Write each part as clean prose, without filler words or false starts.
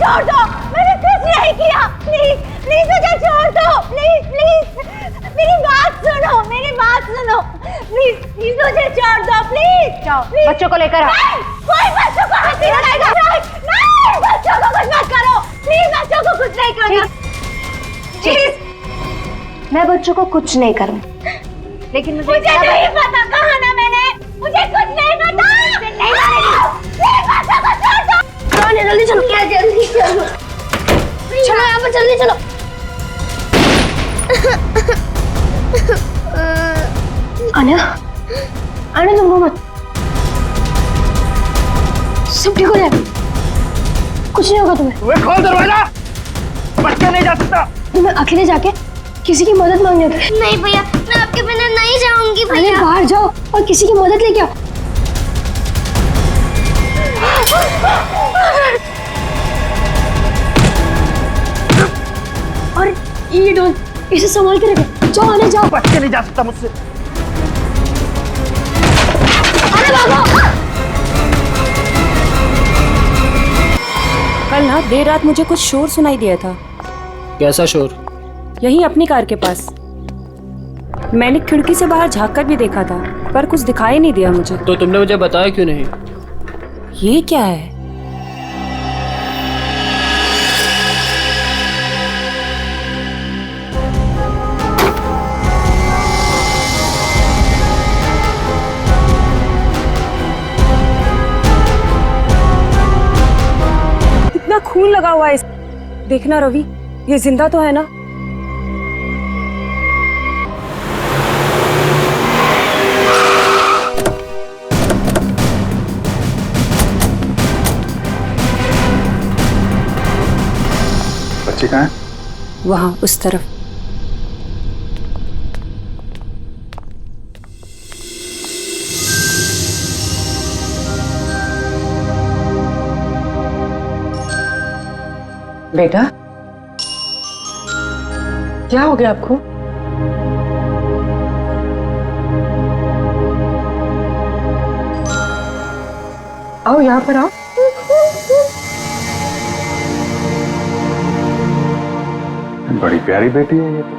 छोड़ दो, मैंने कुछ नहीं किया। प्लीज प्लीज मुझे छोड़ दो, प्लीज प्लीज मेरी बात सुनो, मेरी बात सुनो, प्लीज प्लीज मुझे छोड़ दो, प्लीज। जाओ बच्चों को लेकर आओ। कोई बच्चों को हाथ नहीं लगाएगा। नहीं, बच्चों को कुछ मत करो, प्लीज बच्चों को कुछ नहीं करो, प्लीज। मैं बच्चों को कुछ नहीं करूँ, लेकिन मुझे नहीं पता, कहा ना मैंने, मुझे कुछ नहीं पता। नहीं मारेगी, प्लीज बच्चों को छोड़ दो। जल्दी चलो, क्या जल्दी चलो, चलो यहाँ पर जल्दी चलो। आना, आना तुम रो मत, सब ठीक हो जाएगा, कुछ नहीं होगा तुम्हें। तुम्हें खोल दरवाजा, बच्चा नहीं जा सकता। तुम्हें अकेले जाके किसी की मदद मांगने होगी। नहीं भैया, मैं आपके बिना नहीं जाऊंगी भैया। बाहर जाओ और किसी की मदद लेके आओ। और ये डॉल, इसे संभाल के रखो। जाओ आने जाओ। बच्चा नहीं जा सकता मुझसे। अरे भागो। कल ना देर रात मुझे कुछ शोर सुनाई दिया था। कैसा शोर? यहीं अपनी कार के पास। मैंने खिड़की से बाहर झांक कर भी देखा था, पर कुछ दिखाई नहीं दिया मुझे। तो तुमने मुझे बताया क्यों नहीं? ये क्या है? इतना खून लगा हुआ है। देखना रवि, ये जिंदा तो है ना? बच्चे कहाँ हैं? वहां उस तरफ। बेटा, क्या हो गया आपको? आओ यहाँ पर आओ। बड़ी प्यारी बेटी है ये तो।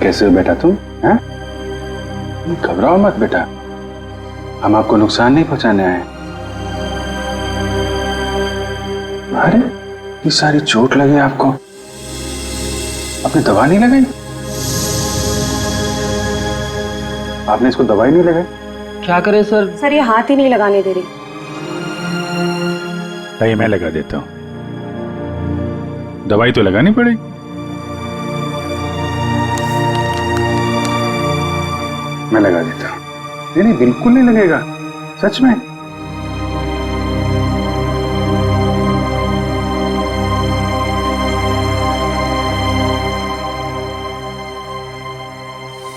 कैसे हो बेटा तुम? हैं? घबराओ मत बेटा, हम आपको नुकसान नहीं पहुंचाने आए। अरे ये सारी चोट लगी आपको, आपने दवा नहीं लगाई? आपने इसको दवाई नहीं लगाई? क्या करें सर? सर ये हाथ ही नहीं लगाने दे रही। नहीं, मैं लगा देता हूं, दवाई तो लगानी पड़ेगी। मैं लगा देता हूं। नहीं नहीं, बिल्कुल नहीं लगेगा, सच में।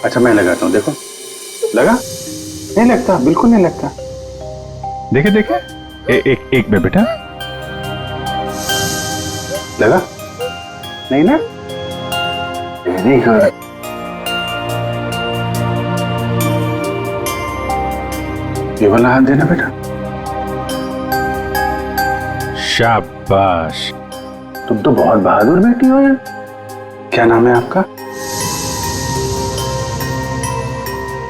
अच्छा मैं लगाता हूं, देखो लगा? नहीं लगता, बिल्कुल नहीं लगता। देखे देखे, एक में बेटा लगा? नहीं ना? Very good. ये वाला हाथ देना बेटा। शाबाश, तुम तो बहुत बहादुर बेटी हो यार। क्या नाम है आपका?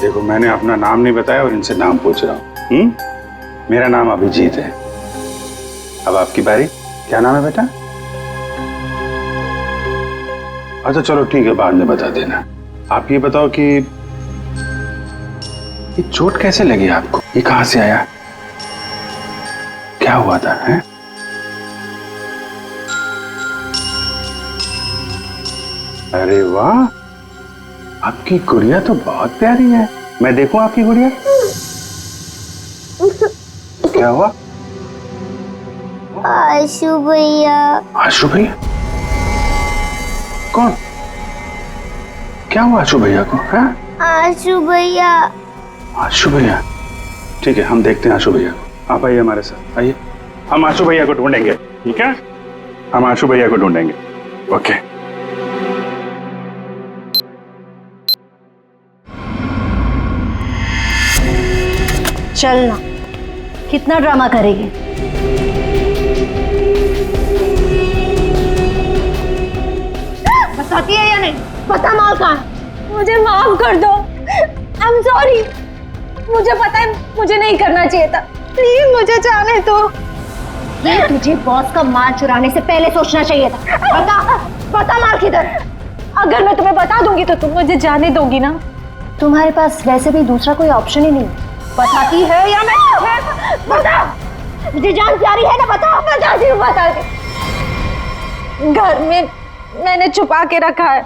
देखो मैंने अपना नाम नहीं बताया और इनसे नाम पूछ रहा हूँ। मेरा नाम अभिजीत है। अब आपकी बारी। क्या नाम है बेटा? अच्छा चलो ठीक है, बाद में बता देना। आप ये बताओ कि ये चोट कैसे लगी आपको? ये कहां से आया? क्या हुआ था? हैं? अरे वाह, आपकी गुड़िया तो बहुत प्यारी है। मैं देखूं आपकी गुड़िया? क्या हुआ? आशु भैया। आशु भैया? कौन? क्या हुआ आशु भैया को? है? आशु भैया। आशु भैया, ठीक है हम देखते हैं आशु भैया को। आप आइए हमारे साथ, आइए। हम आशु भैया को ढूंढेंगे, ठीक है? हम आशु भैया को ढूंढेंगे। ओके। चलना, कितना ड्रामा करेगी? बताती है या नहीं? बता माल कहाँ है? मुझे माफ कर दो। I am sorry. मुझे पता है मुझे नहीं करना चाहिए था। प्लीज मुझे जाने दो। ये तुझे बॉस का माल चुराने से पहले सोचना चाहिए था। बता माल किधर? अगर मैं तुम्हें बता दूंगी तो तुम मुझे जाने दोगी ना? तुम्हारे पास वैसे भी दूसरा कोई ऑप्शन ही नहीं। बताती है या मैं? बता। मुझे जान प्यारी है ना? बता। बताती हूँ, बताती। घर में मैंने छुपा के रखा है।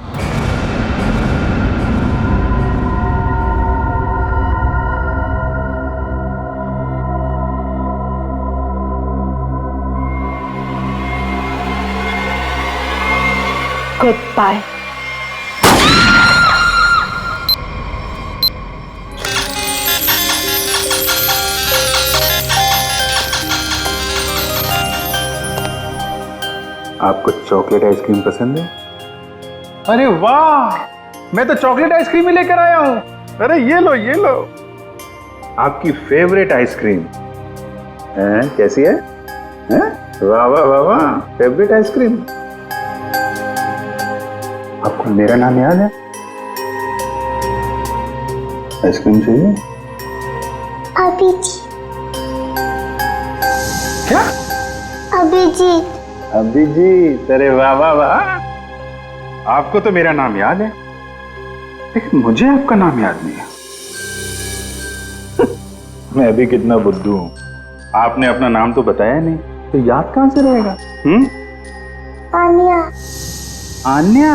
Good bye. आपको चॉकलेट आइसक्रीम पसंद है? अरे वाह, मैं तो चॉकलेट आइसक्रीम ही लेकर आया हूँ। अरे ये लो, ये लो, आपकी फेवरेट आइसक्रीम। कैसी है? वाह वाह वाह वाह, फेवरेट आइसक्रीम। आपको मेरा नाम याद है? आइसक्रीम चाहिए? अभिजीत। क्या? अभिजीत। अभिजीत, अरे वाह वाह वाह, आपको तो मेरा नाम याद है, लेकिन मुझे आपका नाम याद नहीं है। मैं भी कितना बुद्धू हूं, आपने अपना नाम तो बताया नहीं, तो याद कहां से रहेगा? आन्या। आन्या,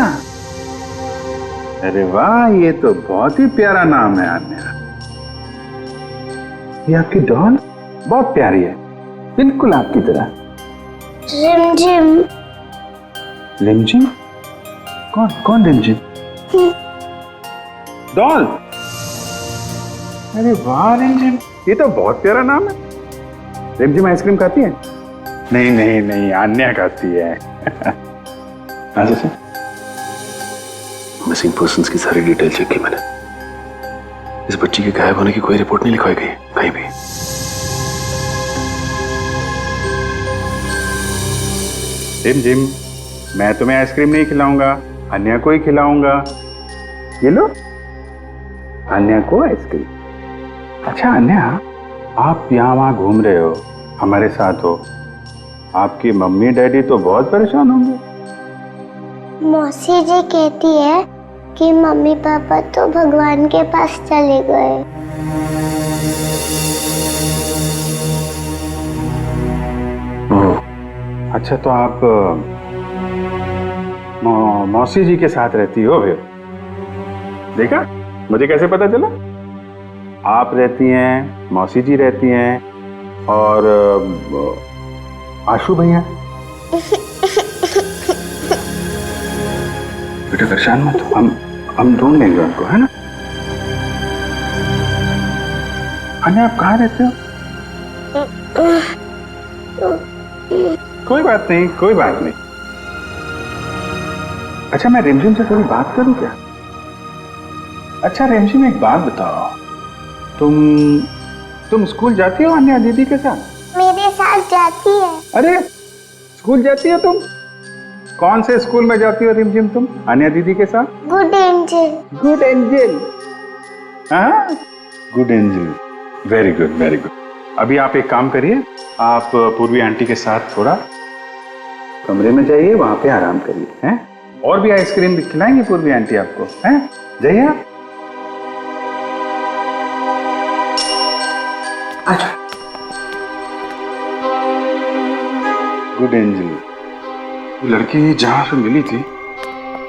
अरे वाह, ये तो बहुत ही प्यारा नाम है आन्या। ये आपकी डॉल बहुत प्यारी है, बिल्कुल आपकी तरह। रिमझिम। रिमझिम? कौन रिमझिम? डॉल। अरे वाह रिमझिम, ये तो बहुत प्यारा नाम है। रिमझिम आइसक्रीम खाती है? नहीं नहीं नहीं, आन्या खाती है। अच्छा से मिसिंग पर्सन्स की सारी डिटेल चेक की मैंने। इस बच्ची के गायब होने की कोई रिपोर्ट नहीं लिखवाई गई कहीं भी। रिमझिम, मैं तुम्हें आइसक्रीम नहीं खिलाऊंगा, अन्या को ही खिलाऊंगा। ये लो, अन्या को आइसक्रीम। अच्छा अन्या, आप यहाँ वहाँ घूम रहे हो, हमारे साथ हो, आपकी मम्मी डैडी तो बहुत परेशान होंगे। मौसी जी कहती है कि मम्मी पापा तो भगवान के पास चले गए। अच्छा, तो आप मौसी जी के साथ रहती हो फिर? देखा, मुझे कैसे पता चला? आप रहती हैं, मौसी जी रहती हैं, और आशु भैया। बेटा परेशान मत हो, हम ढूंढ लेंगे उनको, है ना? अन्या, आप कहाँ रहते हो? कोई बात नहीं, कोई बात नहीं। अच्छा, मैं रिमझिम से थोड़ी बात करूं क्या? अच्छा रिमझिम, एक बात बताओ, तुम स्कूल जाती हो अन्या दीदी के साथ? मेरे साथ जाती है। अरे स्कूल जाती हो तुम? कौन से स्कूल में जाती हो रिमझिम तुम अन्या दीदी के साथ? Good angel. Good angel. हाँ, good angel, very good very good. अभी आप एक काम करिए, आप पूर्वी आंटी के साथ थोड़ा कमरे में जाइए, वहां पे आराम करिए, हैं? और भी आइसक्रीम खिलाएंगे पूर्वी आंटी आपको, हैं? जाइए आप। अच्छा, गुड एंजल, लड़की जहां पे मिली थी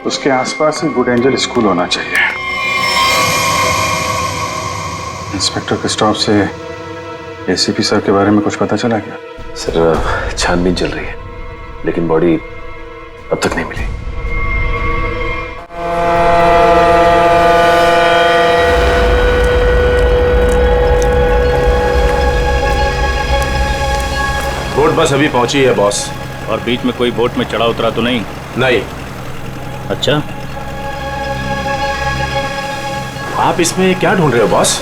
उसके आसपास ही गुड एंजल स्कूल होना चाहिए। इंस्पेक्टर के स्टाफ से एसीपी सर के बारे में कुछ पता चला क्या? सर, छानबीन चल रही है, लेकिन बॉडी अब तक नहीं मिली। बोट बस अभी पहुंची है बॉस। और बीच में कोई बोट में चढ़ा उतरा तो नहीं? नहीं। अच्छा, आप इसमें क्या ढूंढ रहे हो बॉस?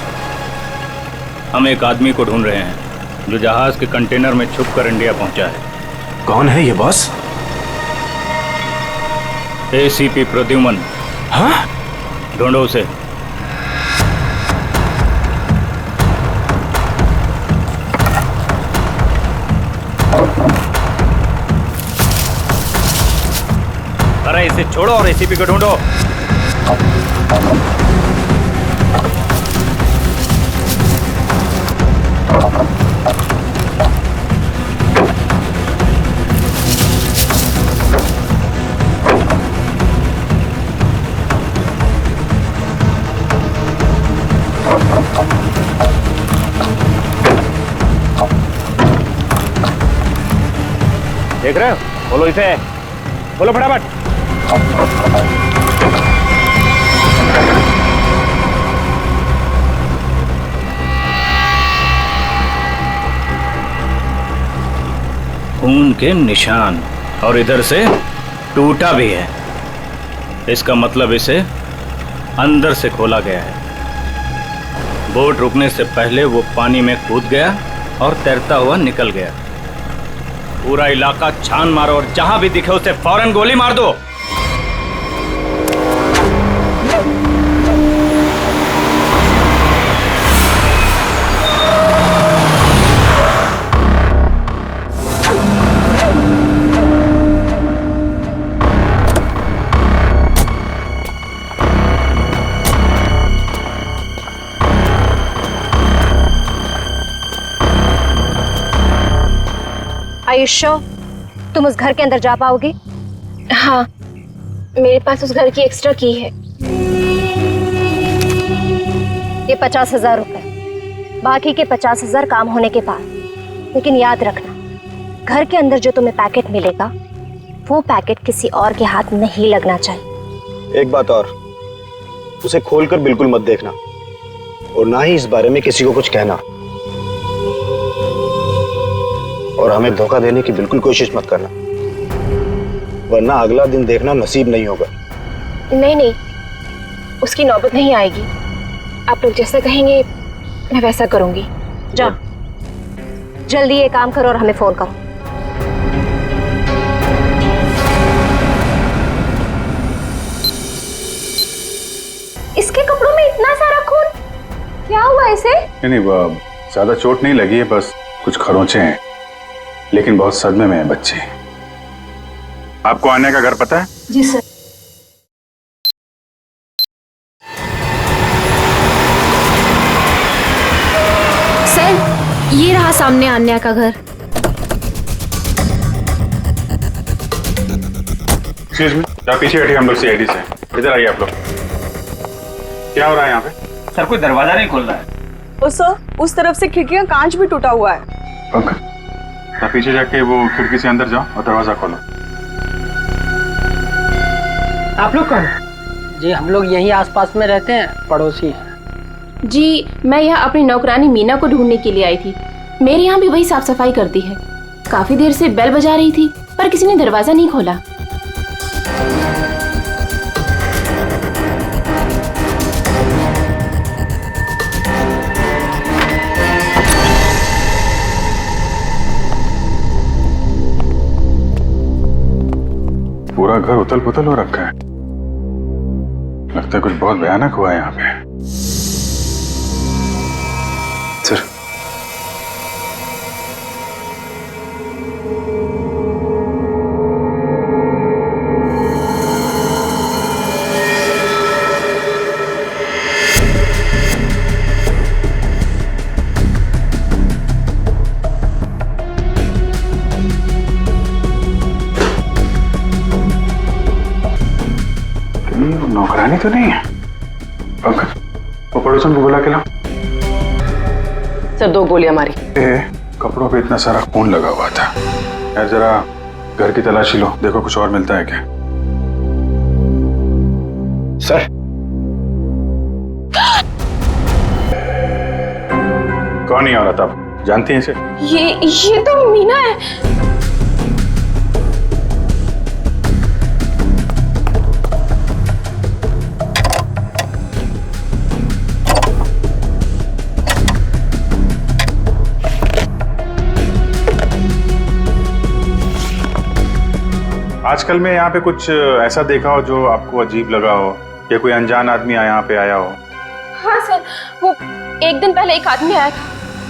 हम एक आदमी को ढूंढ रहे हैं जो जहाज के कंटेनर में छुपकर इंडिया पहुंचा है। कौन है ये बॉस? एसीपी प्रद्युमन। हाँ? ढूंढो उसे। अरे इसे छोड़ो और एसीपी को ढूंढो। देख रहे हो? बोलो इसे, बोलो फटाफट। खून के निशान, और इधर से टूटा भी है। इसका मतलब इसे अंदर से खोला गया है। बोट रुकने से पहले वो पानी में कूद गया और तैरता हुआ निकल गया। पूरा इलाका छान मारो और जहां भी दिखे उसे फौरन गोली मार दो। आयुष्यो, तुम उस घर के अंदर जा पाओगे? हाँ, मेरे पास उस घर की एक्स्ट्रा की है। ये 50,000 रुपए, बाकी के 50,000 काम होने के बाद। लेकिन याद रखना, घर के अंदर जो तुम्हें पैकेट मिलेगा वो पैकेट किसी और के हाथ नहीं लगना चाहिए। एक बात और, उसे खोलकर बिल्कुल मत देखना और ना ही इस बारे में किसी को कुछ कहना, और हमें धोखा देने की बिल्कुल कोशिश मत करना, वरना अगला दिन देखना नसीब नहीं होगा। नहीं नहीं, उसकी नौबत नहीं आएगी। आप लोग जैसा कहेंगे मैं वैसा करूंगी। जाओ, जल्दी ये काम करो और हमें फोन करो। इसके कपड़ों में इतना सारा खून, क्या हुआ इसे? नहीं, ज्यादा चोट नहीं लगी है, बस कुछ खरोंचे हैं, लेकिन बहुत सदमे में है बच्चे। आपको आने का घर पता है? जी सर। सर, ये रहा सामने आन्या का घर। एक्सक्यूज मी, आप पीछे बैठिए, हम लोग सीआईडी से। इधर आइए आप लोग। क्या हो रहा है यहाँ पे? सर, कोई दरवाजा नहीं खोल रहा है। सर, उस तरफ से खिड़की का कांच भी टूटा हुआ है। पंकज, आप पीछे जाके वो खिड़की से अंदर जाओ और दरवाजा खोलो। आप लोग कौन? जी हम लोग यहीं आसपास में रहते हैं, पड़ोसी। जी मैं यहाँ अपनी नौकरानी मीना को ढूंढने के लिए आई थी। मेरे यहाँ भी वही साफ सफाई करती है। काफी देर से बेल बजा रही थी पर किसी ने दरवाजा नहीं खोला। पूरा घर उथल पुथल हो रखा है। लगता है कुछ बहुत भयानक हुआ है यहाँ पे। सर, नौकरानी तो नहीं है? पंकज, वो पड़ोसन को बुला के लाओ। सर, 2 गोलियां मारी। कपड़ों पे इतना सारा खून लगा हुआ था। यार जरा घर की तलाशी लो, देखो कुछ और मिलता है क्या। सर, कौन ही औरत, आप जानती हैं इसे? ये तो मीना है। आजकल में यहाँ पे कुछ ऐसा देखा हो जो आपको अजीब लगा हो, या कोई अनजान आदमी यहाँ पे आया हो? हाँ सर, वो एक दिन पहले एक आदमी आया था,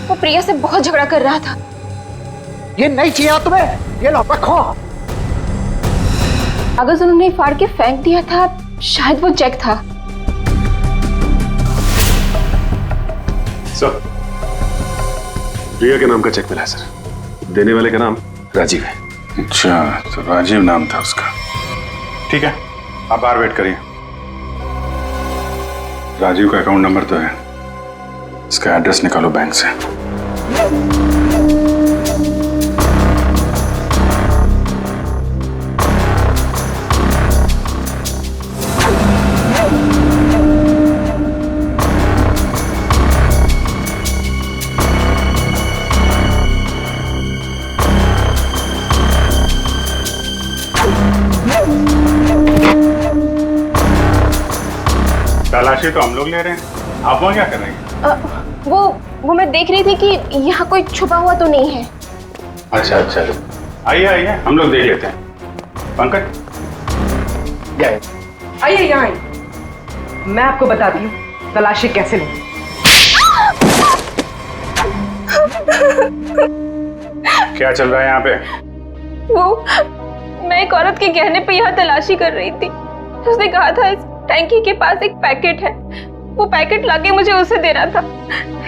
वो प्रिया से बहुत झगड़ा कर रहा था। ये नहीं चाहिए तुम्हें, ये लो रखो। कागज उन्होंने फाड़ के फेंक दिया था, शायद वो चेक था। सर, प्रिया के नाम का चेक मिला है सर। देने वाले का नाम राजीव है। अच्छा, तो राजीव नाम था उसका। ठीक है, आप बाहर वेट करिए। राजीव का अकाउंट नंबर तो है, इसका एड्रेस निकालो बैंक से। तलाशी तो हम लोग ले रहे हैं, आप वहाँ क्या कर रहे हैं? वो मैं देख रही थी कि यहाँ कोई छुपा हुआ तो नहीं है। अच्छा अच्छा, आइए आइए, हम लोग देख लेते हैं। पंकज, आइए यहाँ आइए, मैं आपको बताती हूँ तलाशी कैसे लें। क्या चल रहा है यहाँ पे? मैं एक औरत के गहने पे यहाँ तलाशी कर रही थी। उसने कहा था इस टैंकी के पास एक पैकेट है, वो पैकेट लाके मुझे उसे देना था।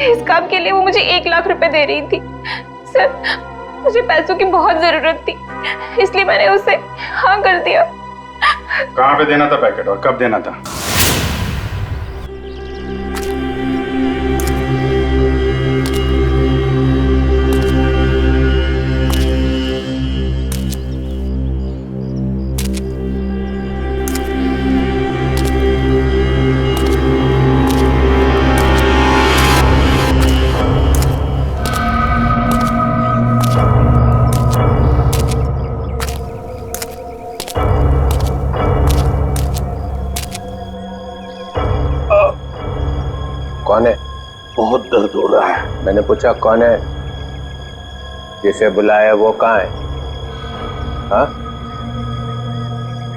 इस काम के लिए वो मुझे 1 लाख रुपए दे रही थी। सर, मुझे पैसों की बहुत जरूरत थी, इसलिए मैंने उसे हाँ कर दिया। कहाँ पे देना था पैकेट और कब देना था? कौन है? बहुत दर्द हो रहा है। मैंने पूछा कौन है? जिसे बुलाया वो कहाँ है? हाँ?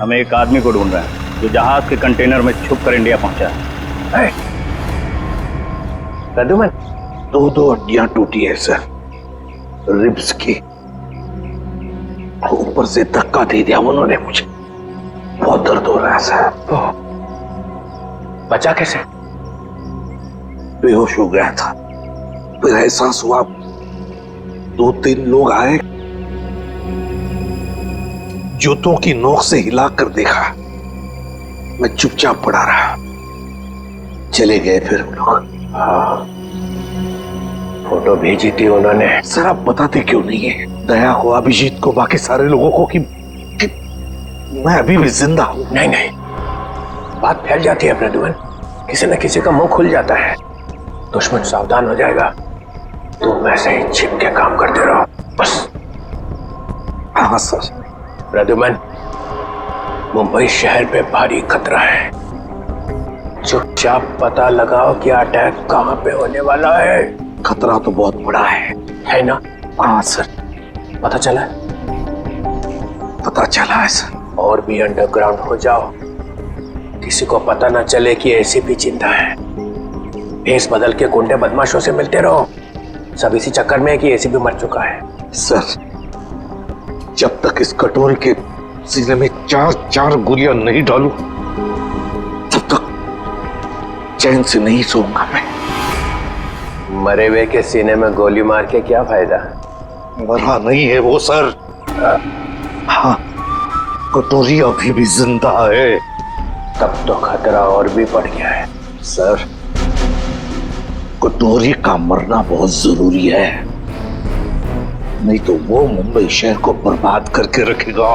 हमें एक आदमी को ढूंढ रहे हैं जो जहाज के कंटेनर में छुप कर इंडिया पहुंचा है। प्रद्युमन, 2 हड्डियां टूटी है सर, रिब्स की। ऊपर से धक्का दे दिया उन्होंने मुझे, बहुत दर्द हो रहा है सर। बचा कैसे? बेहोश हो गया था, फिर एहसास हुआ, 2-3 लोग आए, जूतों की नोक से हिलाकर देखा, मैं चुपचाप पड़ा रहा, चले गए फिर वो लोग। हाँ, फोटो भेजी थी उन्होंने। सर आप बताते क्यों नहीं है दया को, अभिजीत को, बाकी सारे लोगों को कि मैं अभी भी जिंदा हूं? नहीं नहीं, बात फैल जाती है प्रद्युमन, किसी न किसी का मुंह खुल जाता है, दुश्मन सावधान हो जाएगा। तुम वैसे ही छिप के काम करते रहो बस। हाँ सर। प्रद्युमन, मुंबई शहर पे भारी खतरा है, चुपचाप पता लगाओ कि अटैक कहाँ पे होने वाला है। खतरा तो बहुत बड़ा है ना? हाँ सर। पता चला? पता चला है सर। और भी अंडरग्राउंड हो जाओ, किसी को पता ना चले कि एसीपी जिंदा है। भेस बदल के गुंडे बदमाशों से मिलते रहो, सब इसी चक्कर में है कि एसीपी मर चुका है। सर, जब तक इस कटोरी के सीने में 4 गोलियां नहीं डालूं, तब तक चैन से नहीं सोऊंगा मैं। मरे हुए के सीने में गोली मार के क्या फायदा? मरा नहीं है वो सर। हाँ, कटोरी अभी भी जिंदा है। तब तो खतरा और भी बढ़ गया है। सर, कटोरी का मरना बहुत जरूरी है, नहीं तो वो मुंबई शहर को बर्बाद करके रखेगा।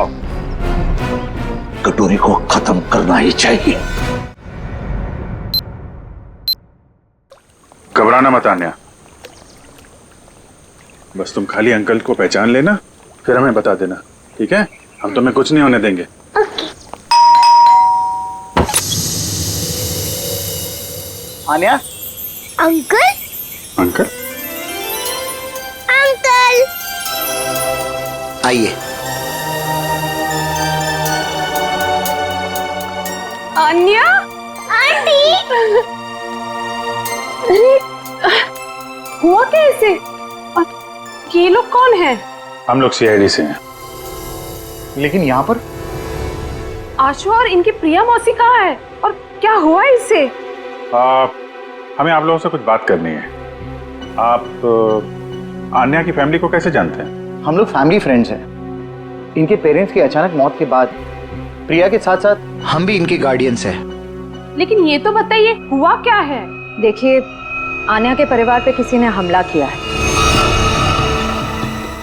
कटोरी को खत्म करना ही चाहिए। घबराना मत आन्या, बस तुम खाली अंकल को पहचान लेना, फिर हमें बता देना, ठीक है? हम तुम्हें कुछ नहीं होने देंगे। आन्या? अंकल? अंकल? अंकल! आइए। अन्या आंटी अरे हुआ कैसे? और ये लोग कौन है? हम लोग सीआईडी से हैं। लेकिन यहाँ पर आशु और इनकी प्रिया मौसी कहाँ है और क्या हुआ इससे? हमें आप लोगों से कुछ बात करनी है। आप आन्या की फैमिली को कैसे जानते हैं? हम लोग फैमिली फ्रेंड्स हैं। इनके पेरेंट्स की अचानक मौत के बाद प्रिया के साथ साथ हम भी इनके गार्डियंस हैं। लेकिन ये तो बताइए हुआ क्या है? देखिए, आन्या के परिवार पे किसी ने हमला किया है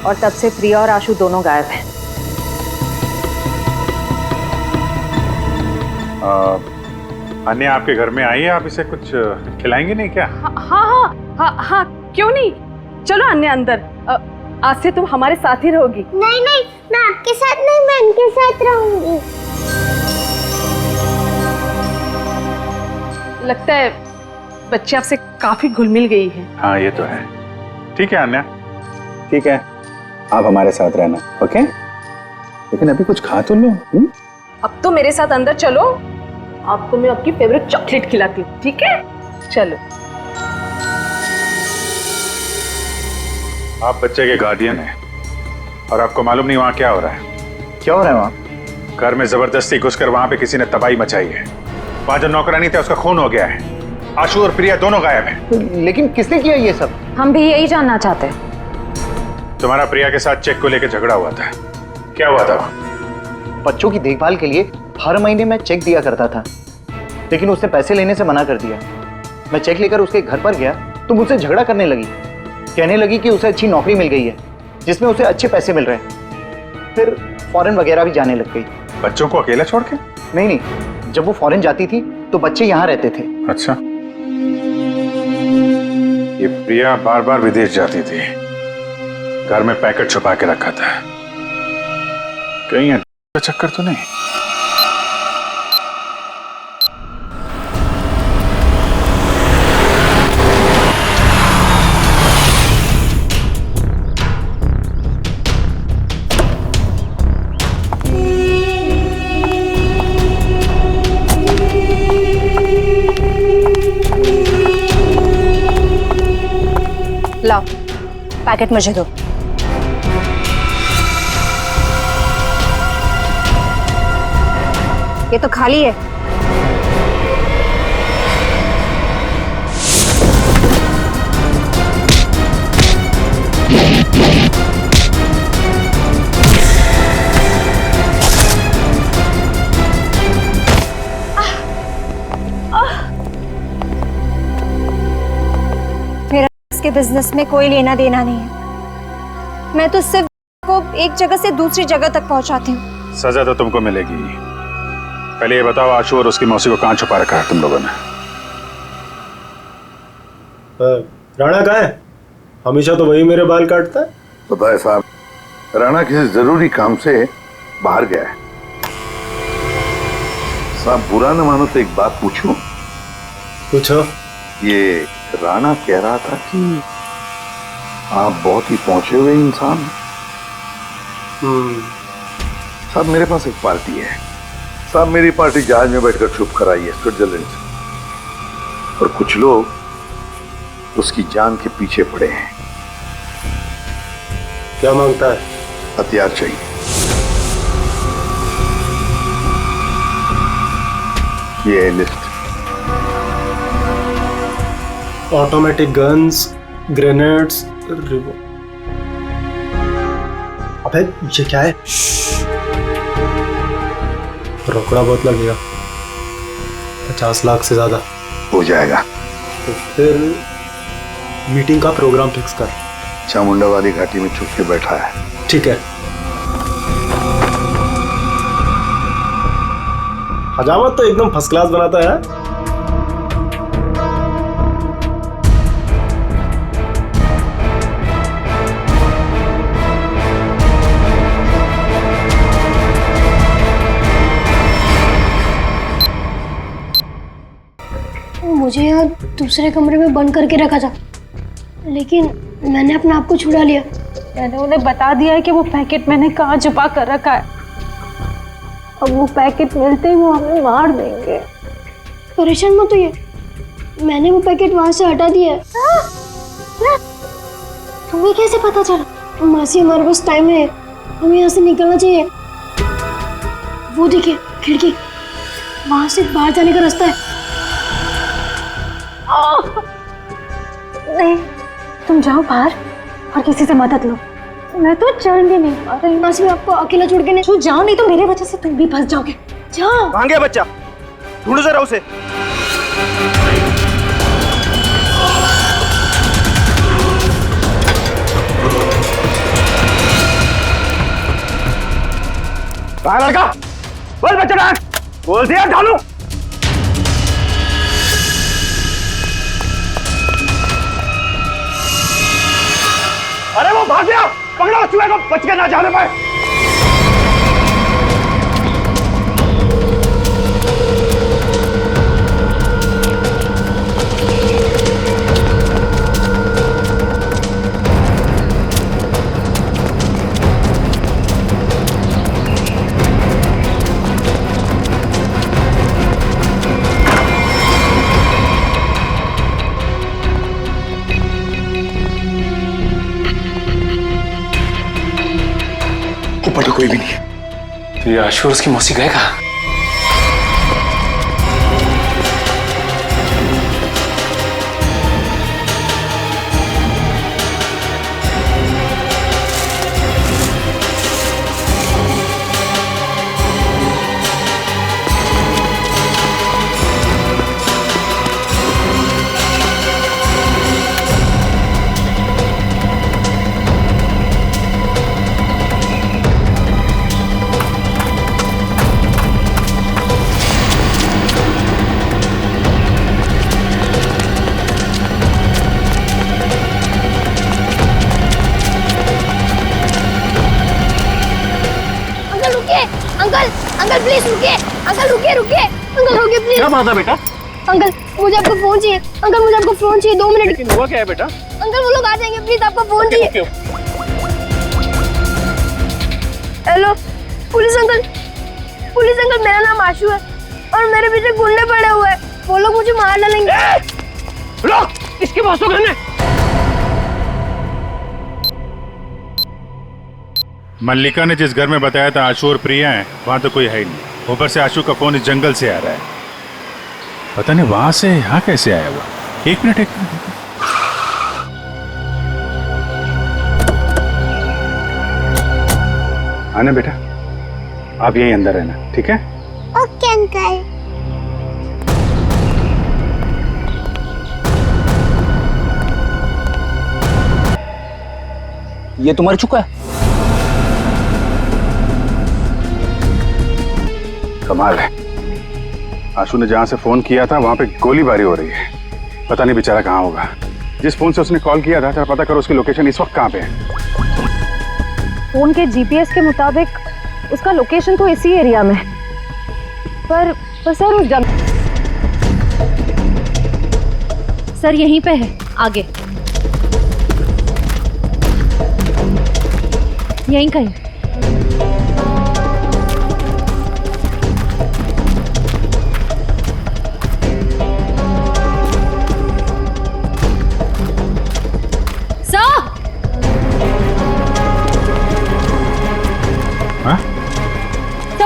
और तब से प्रिया और आशु दोनों गायब हैं। आन्या आपके घर में आई है, आप इसे कुछ खिलाएंगे नहीं क्या? हाँ, क्यों नहीं? चलो अन्या अंदर। आज से तुम हमारे साथ ही रहोगी। नहीं नहीं, मैं आपके साथ नहीं, मैं इनके साथ रहूंगी। लगता है बच्चे आपसे काफी घुल मिल गई है। हाँ ये तो है। ठीक है आन्या, ठीक है, आप हमारे साथ रहना, ओके? लेकिन अभी कुछ खा तो लो। अब तो मेरे साथ अंदर चलो, आपको मैं आपकी फेवरेट चॉकलेट खिलाती हूँ, ठीक है? चलो। आप बच्चे के गार्डियन हैं और आपको मालूम नहीं वहाँ क्या हो रहा है। क्या हो रहा है वहाँ? घर में जबरदस्ती घुसकर वहाँ पे किसी ने तबाही मचाई है। वहाँ जो नौकरानी था उसका खून हो गया है। आशु और प्रिया दोनों गायब हैं। लेकिन किसने किया ये सब? हम भी यही जानना चाहते हैं। तुम्हारा प्रिया के साथ चेक को लेकर झगड़ा हुआ था, क्या हुआ था? बच्चों की देखभाल के लिए हर महीने मैं चेक दिया करता था, लेकिन उसने पैसे लेने से मना कर दिया। मैं चेक लेकर उसके घर पर गया तो मुझसे झगड़ा करने लगी, कहने लगी कि उसे अच्छी नौकरी मिल गई है जिसमें उसे अच्छे पैसे मिल रहे हैं। फिर फॉरेन वगैरह भी जाने लग गई। बच्चों को अकेला छोड़ के? नहीं, जब वो फॉरेन जाती थी तो बच्चे यहाँ रहते थे। अच्छा, ये प्रिया बार बार विदेश जाती थी, घर में पैकेट छुपा के रखा था। कहीं चक्कर तो नहीं? लाओ, पैकेट मुझे दो। ये तो खाली है। मेरा इसके बिजनेस में कोई लेना देना नहीं है। मैं तो सिर्फ को एक जगह से दूसरी जगह तक पहुंचाती हूँ। सजा तो तुमको मिलेगी। पहले ये बताओ, आशु और उसकी मौसी को कहाँ छुपा रखा है तुम लोगों ने? राणा कहाँ है? हमेशा तो वही मेरे बाल काटता है। पता है साहब, राणा किसी जरूरी काम से बाहर गया है। साहब बुरा न मानो तो एक बात पूछूं? पूछो। ये राणा कह रहा था कि आप बहुत ही पहुंचे हुए इंसान। साहब मेरे पास एक पार्टी है। साहब मेरी पार्टी जहाज में बैठकर छुप कर आई है स्विट्जरलैंड से, और कुछ लोग उसकी जान के पीछे पड़े हैं। क्या मांगता है? हथियार चाहिए। ये है लिस्ट। ऑटोमेटिक गन्स, ग्रेनेड्स, अबे ये क्या है? रोकड़ा बहुत लगेगा, 50 लाख से ज्यादा हो जाएगा। तो फिर मीटिंग का प्रोग्राम फिक्स कर। चामुंडा वाली घाटी में छुप के बैठा है। ठीक है। हजामत तो एकदम फर्स्ट क्लास बनाता है। मुझे यहाँ दूसरे कमरे में बंद करके रखा था, लेकिन मैंने अपने आप को छुड़ा लिया। मैंने उन्हें बता दिया है कि वो पैकेट मैंने कहाँ छुपा कर रखा है, अब वो पैकेट मिलते ही वो हमें मार देंगे। परेशान मत होइए, मैंने वो पैकेट वहां से हटा दिया है। तुम्हें कैसे पता चला? मासी हमारे पास टाइम है, हमें यहाँ से निकलना चाहिए। वो देखिए खिड़की, वहां से बाहर जाने का रास्ता है। नहीं, तुम जाओ बाहर और किसी से मदद लो। मैं तो चल भी नहीं पा रही। मासी मैं आपको अकेला छोड़ के नहीं। तू जाओ, नहीं तो मेरे वजह से तुम भी फंस जाओगे। जाओ। कहाँ गया बच्चा? ढूंढो जरा उसे। कहाँ है लड़का? बोल बच्चा कहाँ है? बोल दिया ढालू। अरे वो भाग गया, पकड़ो चूहे को, बच के ना जाने पाए। ऊपर तो कोई भी नहीं है। तो ये आशु और उसकी मौसी गए कहाँ? अंकल प्लीज रुकिए, अंकल रुकिए रुकिए, अंकल रुकिए प्लीज। क्या बात है बेटा? अंकल मुझे आपका फोन चाहिए, अंकल मुझे आपका फोन चाहिए, 2 मिनट। लेकिन हुआ क्या है बेटा? अंकल वो लोग आ जाएंगे, प्लीज आपका फोन चाहिए। हेलो पुलिस अंकल मेरा नाम आशु है और मेरे पीछे गुंडे पड़े हुए हैं, वो लोग मुझे मार डालेंगे। रुक, इसके पास तो गन है। मल्लिका ने जिस घर में बताया था आशु और प्रिया हैं, वहां तो कोई है ही नहीं। ऊपर से आशु का फोन इस जंगल से आ रहा है, पता नहीं वहां से यहाँ कैसे आया हुआ। एक मिनट आना बेटा, आप यहीं अंदर रहना, ठीक है? Okay uncle. ये तो मर चुका है। कमाल है, आशु ने जहां से फोन किया था वहां पे गोलीबारी हो रही है। पता नहीं बेचारा कहाँ होगा। जिस फोन से उसने कॉल किया था, पता करो उसकी लोकेशन इस वक्त कहाँ पे है। फोन के जीपीएस के मुताबिक उसका लोकेशन तो इसी एरिया में है, पर सर उस जगह सर यहीं पे है, आगे यहीं कहीं।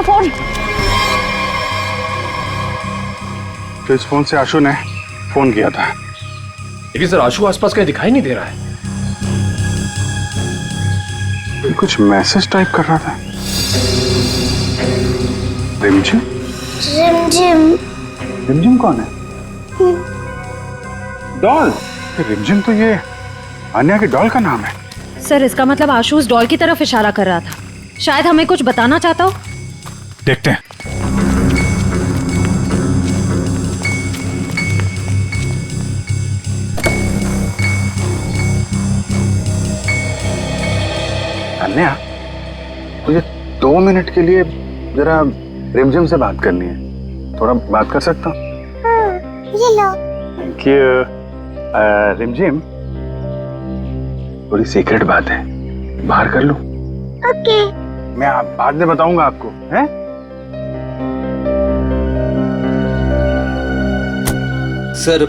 फोन तो इस फोन से आशु ने फोन किया था, लेकिन सर आशु आसपास कहीं दिखाई नहीं दे रहा है। ये कुछ मैसेज टाइप कर रहा था। रिमझिम? रिमझिम कौन है? डॉल? रिमझिम तो ये अन्या की डॉल का नाम है। सर इसका मतलब आशु उस डॉल की तरफ इशारा कर रहा था, शायद हमें कुछ बताना चाहता हो। देखते हैं। अन्या, मुझे 2 मिनट के लिए जरा रिमझिम से बात करनी है, थोड़ा बात कर सकता हूँ? ये लो। Thank you. रिमझिम, थोड़ी सीक्रेट बात है, बाहर कर लूं? ओके। मैं बाद में बताऊंगा आपको, हैं? सर,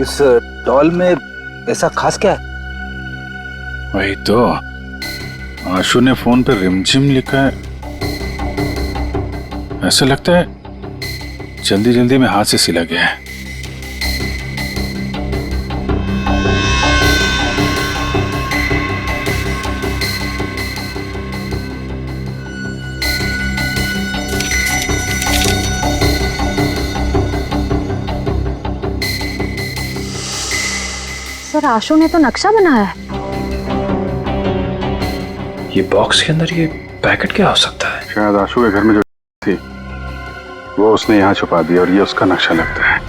इस डॉल में ऐसा खास क्या है? वही तो, आशु ने फोन पे रिमझिम लिखा है। ऐसा लगता है जल्दी जल्दी में हाथ से सिला गया है। सर, आशु ने तो नक्शा बनाया है। ये बॉक्स के अंदर ये पैकेट क्या हो सकता है? शायद आशु के घर में जो थी वो उसने यहाँ छुपा दी और ये उसका नक्शा लगता है।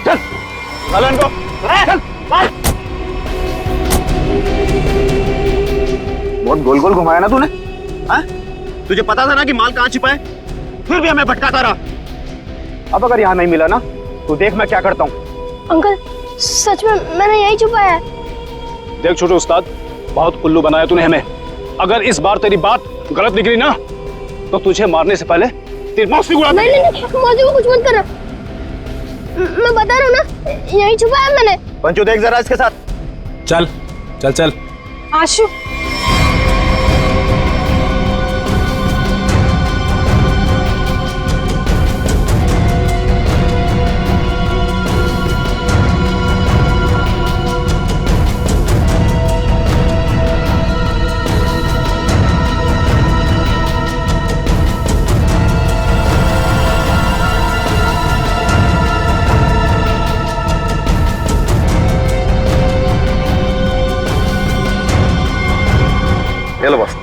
चल, चल इनको, चल, चल। बहुत गोल गोल घुमाया ना तूने, हाँ? तुझे पता था ना कि माल कहाँ छिपा है, फिर भी हमें भटकाता रहा। अब अगर यहाँ नहीं मिला ना तो देख मैं क्या करता हूँ। अंकल, सच में मैंने यही छुपाया है। देख छोटे उस्ताद, बहुत उल्लू बनाया तूने हमें। अगर इस बार तेरी बात गलत निकली ना तो तुझे मारने से पहले तेरी मौसी उड़ा नहीं नहीं, मौसी को कुछ मत करना। मैं बता रहा हूँ ना, यही छुपाया मैंने। पंचू देख जरा इसके साथ। चल चल चल। आशु, चलो बस।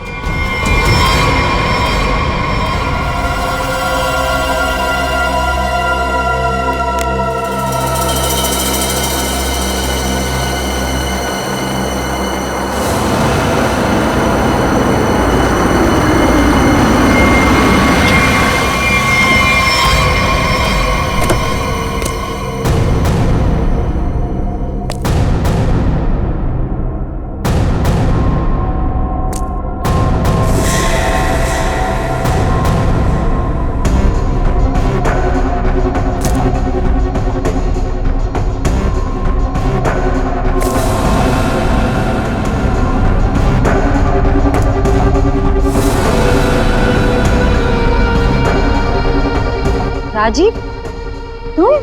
राजीव, तुम?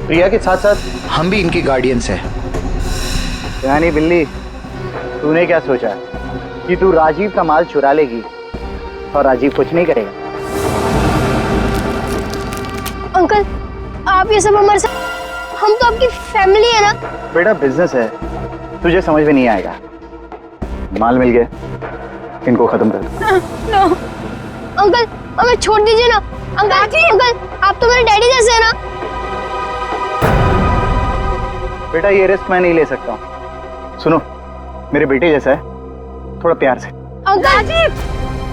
प्रिया के साथ साथ हम भी इनकी गार्डियंस हैं। यानी बिल्ली, तूने क्या सोचा कि तू राजीव का माल चुरा लेगी और राजीव कुछ नहीं करेगा? अंकल, आप ये सब हमारे साथ, हम तो आपकी फैमिली है ना। बेटा बिजनेस है, तुझे समझ में नहीं आएगा। माल मिल गया, इनको खत्म कर दो। नो अंकल, हमें छोड़ दीजिए ना। अंकल, अंकल, आप तो मेरे डैडी जैसे हैं ना। बेटा ये रिस्क मैं नहीं ले सकता हूँ। सुनो, मेरे बेटे जैसा है, थोड़ा प्यार से। अंकल, राजीव,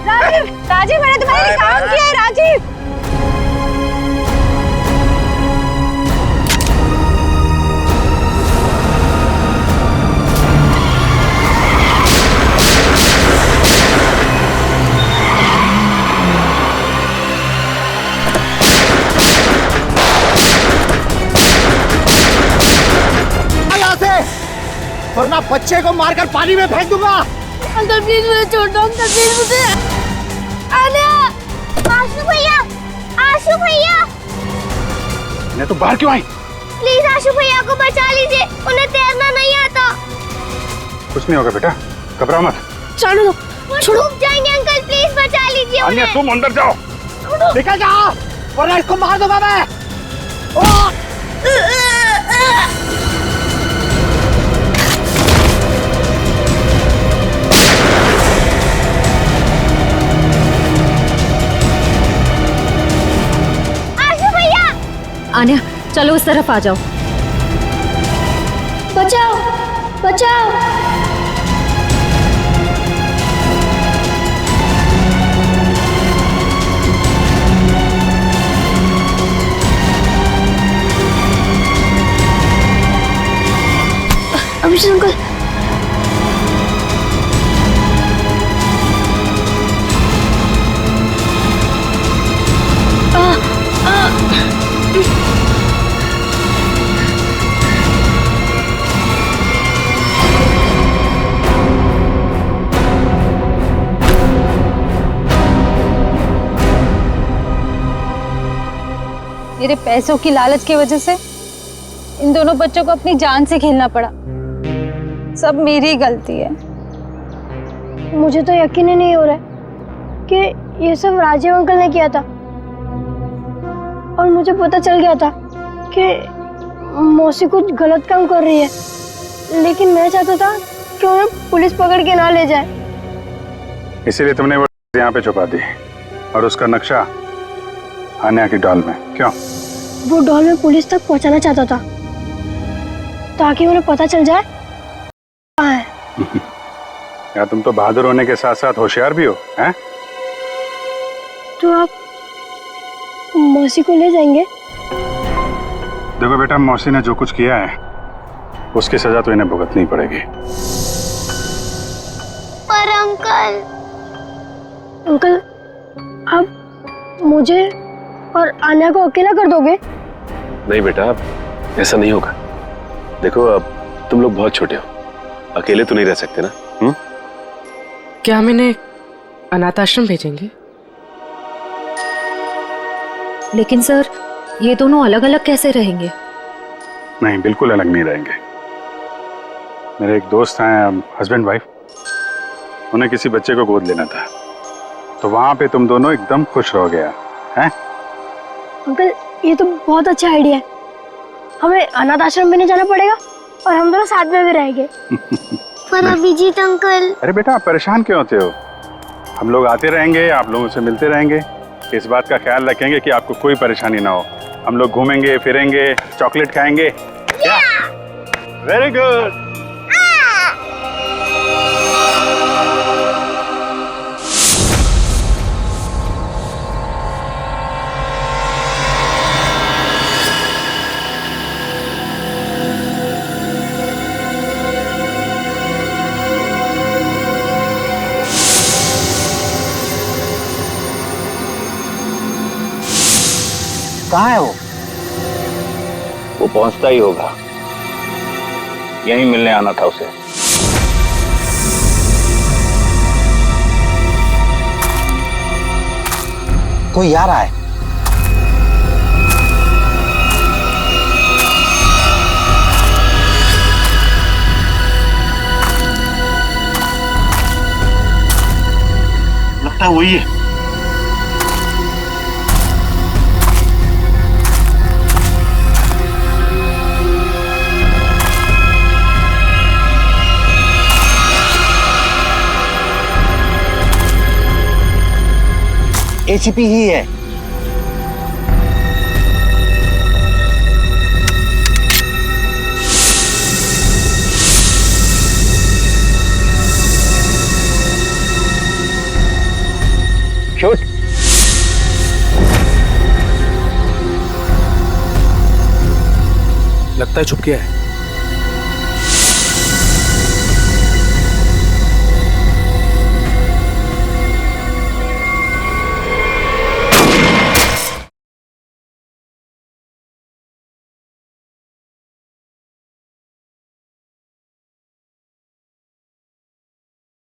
राजीव, राजीव, मैंने तुम्हारे लिए काम किया है। राजीव, वरना बच्चे को मारकर पानी में फेंक दूंगा। अंकल प्लीज मुझे छोड़ दो। अंकल प्लीज मुझे। आलिया, आशु भैया, आशु भैया। मैं तो बाहर क्यों आई? प्लीज आशु भैया को बचा लीजिए, उन्हें तैरना नहीं आता। कुछ नहीं होगा बेटा, घबराओ मत। छोड़ो दो, छोड़ो। डूब जाएंगे अंकल, प्लीज बचा लीजिए अन्य उन्हें। तुम अंदर जाओ। निकल जाओ वरना इसको मार दूंगा मैं। आन्या, चलो उस तरफ आ जाओ। बचाओ, बचाओ। अभिषेक अंकल, मेरे पैसों की लालच की वजह से इन दोनों बच्चों को अपनी जान से खेलना पड़ा। सब मेरी गलती है। मुझे तो यकीन ही नहीं हो रहा है कि ये सब राजीव अंकल ने किया था। और मुझे पता चल गया था कि मौसी कुछ गलत काम कर रही है, लेकिन मैं चाहता था कि उन्हें पुलिस पकड़ के ना ले जाए। इसीलिए तुमने वो यहाँ पे छुपा दी और उसका नक्शा आन्या की डॉल में। क्यों? वो डॉल में पुलिस तक पहुंचाना चाहता था ताकि उन्हें पता चल जाए कहाँ है। यार तुम तो बहादुर होने के साथ साथ होशियार भी हो, हैं? तो आप मौसी को ले जाएंगे? देखो बेटा, मौसी ने जो कुछ किया है उसकी सजा तो इन्हें भुगतनी पड़ेगी। पर अंकल आप मुझे और आन्या को अकेला कर दोगे? नहीं बेटा, ऐसा नहीं होगा। देखो अब तुम लोग बहुत छोटे हो, अकेले तो नहीं रह सकते ना। क्या हम इन्हें अनाथ आश्रम भेजेंगे? लेकिन सर, ये दोनों अलग अलग कैसे रहेंगे? नहीं, बिल्कुल अलग नहीं रहेंगे। मेरे एक दोस्त हैं, हस्बैंड वाइफ, उन्हें किसी बच्चे को गोद लेना था, तो वहां पे तुम दोनों एकदम खुश रह गया हैं? अंकल, ये तो बहुत अच्छा आइडिया है। हमें अनाथ आश्रम में नहीं जाना पड़ेगा और हम दोनों साथ में भी रहेंगे। पर अभिजीत अंकल। अरे बेटा, आप परेशान क्यों होते हो? हम लोग आते रहेंगे, आप लोगों से मिलते रहेंगे। इस बात का ख्याल रखेंगे कि आपको कोई परेशानी ना हो। हम लोग घूमेंगे फिरेंगे, चॉकलेट खाएंगे। क्या? Very good. कहाँ है वो? वो पहुंचता ही होगा, यहीं मिलने आना था उसे। कोई आ रहा है। लगता है वही है। एसीपी ही है। शूट। लगता है छुप गया है।